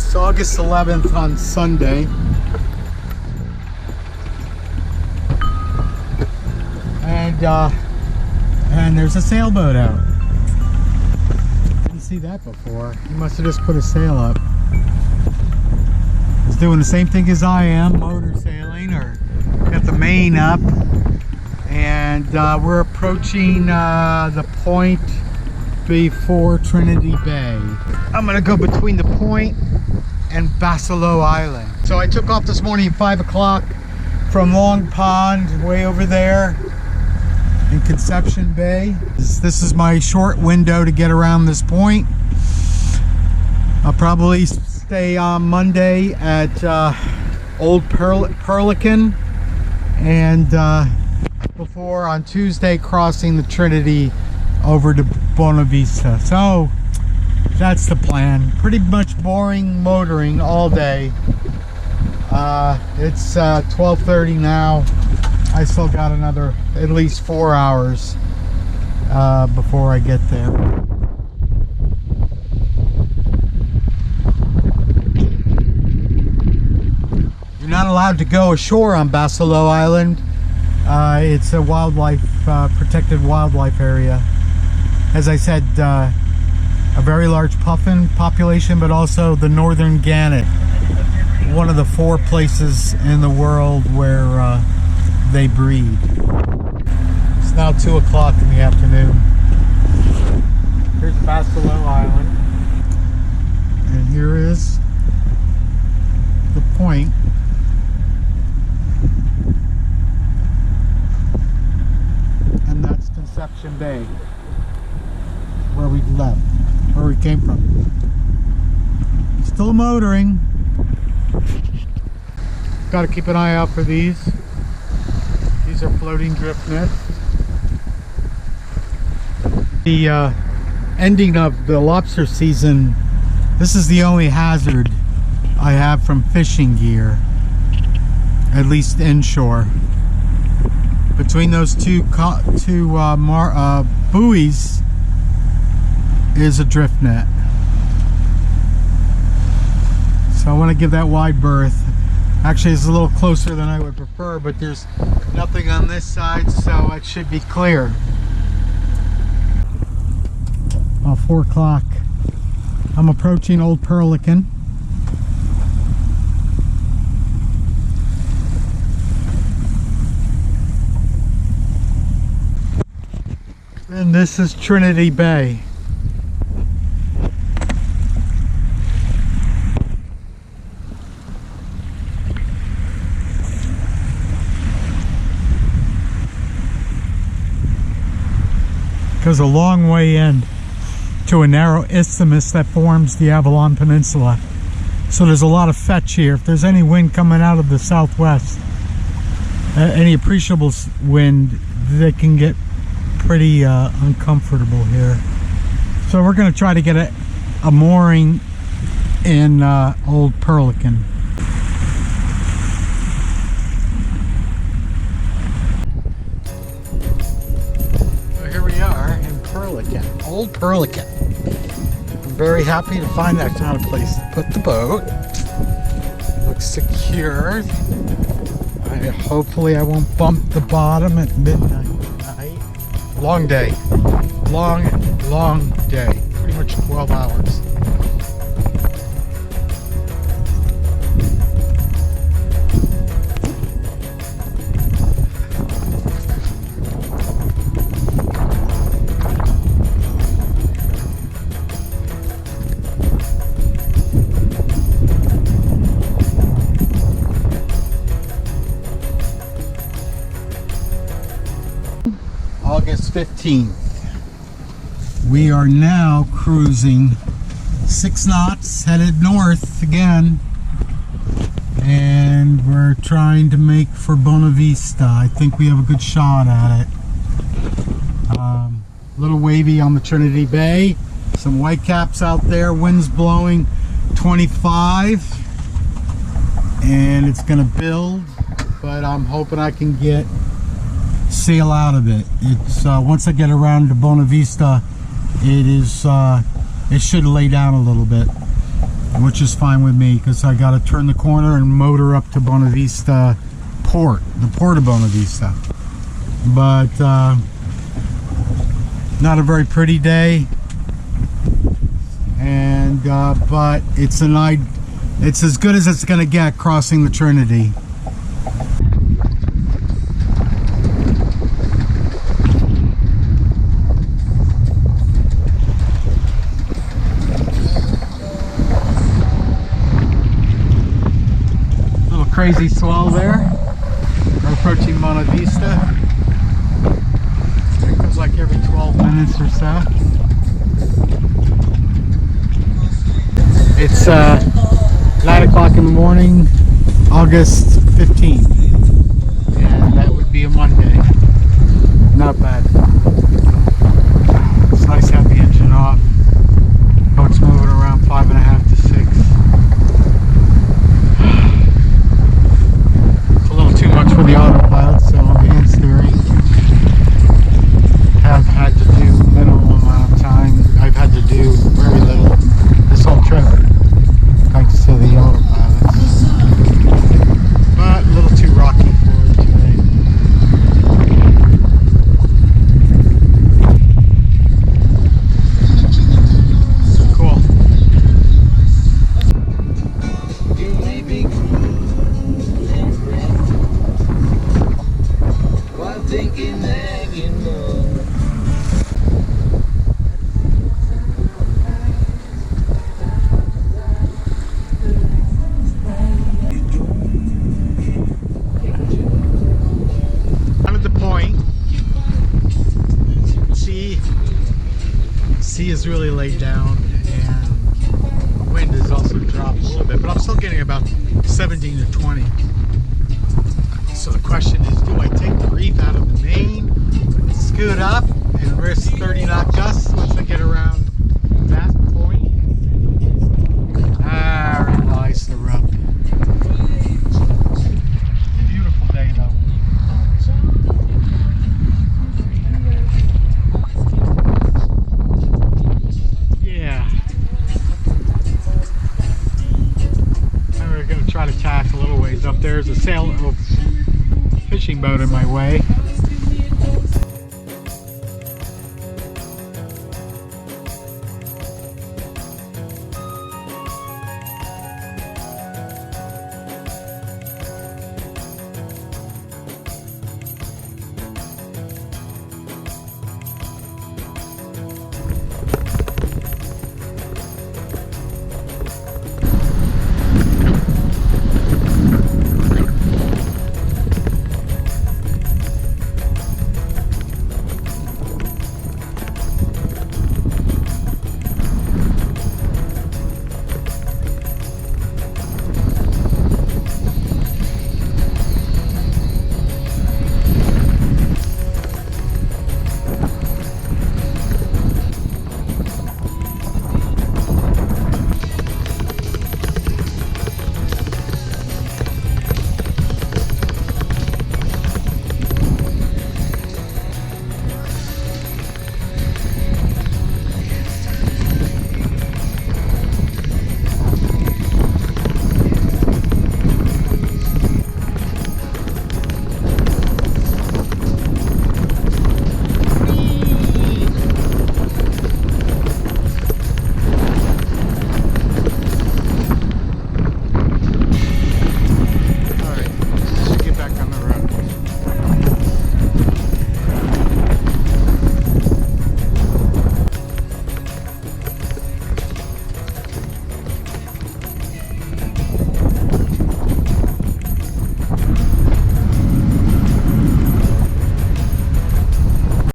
It's August 11th on Sunday. And there's a sailboat out. Didn't see that before. He must have just put a sail up. He's doing the same thing as I am, motor sailing, or got the main up. And we're approaching the point before Trinity Bay. I'm gonna go between the point and Bachelot Island. So I took off this morning at 5 o'clock from Long Pond, way over there in Conception Bay. This is my short window to get around this point. I'll probably stay on Monday at Old Perlican, and before on Tuesday crossing the Trinity over to Bonavista. So that's the plan. Pretty much boring motoring all day. It's 12:30 now. I still got another at least 4 hours before I get there. You're not allowed to go ashore on Bachelot Island. It's a wildlife protected wildlife area. As I said, a very large puffin population, but also the northern gannet, one of the 4 places in the world where they breed. It's now 2 o'clock in the afternoon. Here's Bachelot Island, and here is the point. And that's Conception Bay, where we left, where we came from. Still motoring. Got to keep an eye out for these. These are floating drift nets. The ending of the lobster season, this is the only hazard I have from fishing gear, at least inshore. Between those two buoys is a drift net. So I want to give that wide berth. Actually, it's a little closer than I would prefer, but there's nothing on this side, so it should be clear. 4 o'clock. I'm approaching Old Perlican. And this is Trinity Bay. Goes a long way in to a narrow isthmus that forms the Avalon Peninsula. So there's a lot of fetch here. If there's any wind coming out of the southwest, any appreciable wind, they can get pretty uncomfortable here. So we're going to try to get a mooring in Old Perlican. Old Perlican. I'm very happy to find that kind of place to put the boat. Looks secure. Hopefully I won't bump the bottom at midnight tonight. Long day. Long day. Pretty much 12 hours. August 15th. We are now cruising 6 knots, headed north again, and we're trying to make for Bonavista. I think we have a good shot at it. A little wavy on the Trinity Bay, some whitecaps out there, winds blowing 25, and it's gonna build, but I'm hoping I can get sail out of it. It's once I get around to Bonavista, it should lay down a little bit. which is fine with me because I got to turn the corner and motor up to Bonavista Port, the Port of Bonavista. But not a very pretty day, and but it's as good as it's going to get crossing the Trinity. Crazy swell there. We're approaching Bonavista. It goes like every 12 minutes or so. It's 9 o'clock in the morning, August 15th, and that would be a Monday. Not bad. It's nice to have the engine off. Boat's moving around 5.5 to 6. Too much for the autopilot, so hand steering. Have had to do minimal amount of time. I've had to do very little this whole trip thanks to the autopilot. But a little too rocky for it today. Cool. Sea is really laid down, and wind has also dropped a little bit, but I'm still getting about 17 to 20. So the question is, do I take the reef out of the main, scoot up, and risk 30 knot gusts once I get around that point? There lies the rub. Beautiful day though. Try to tack a little ways up. There's a fishing boat in my way.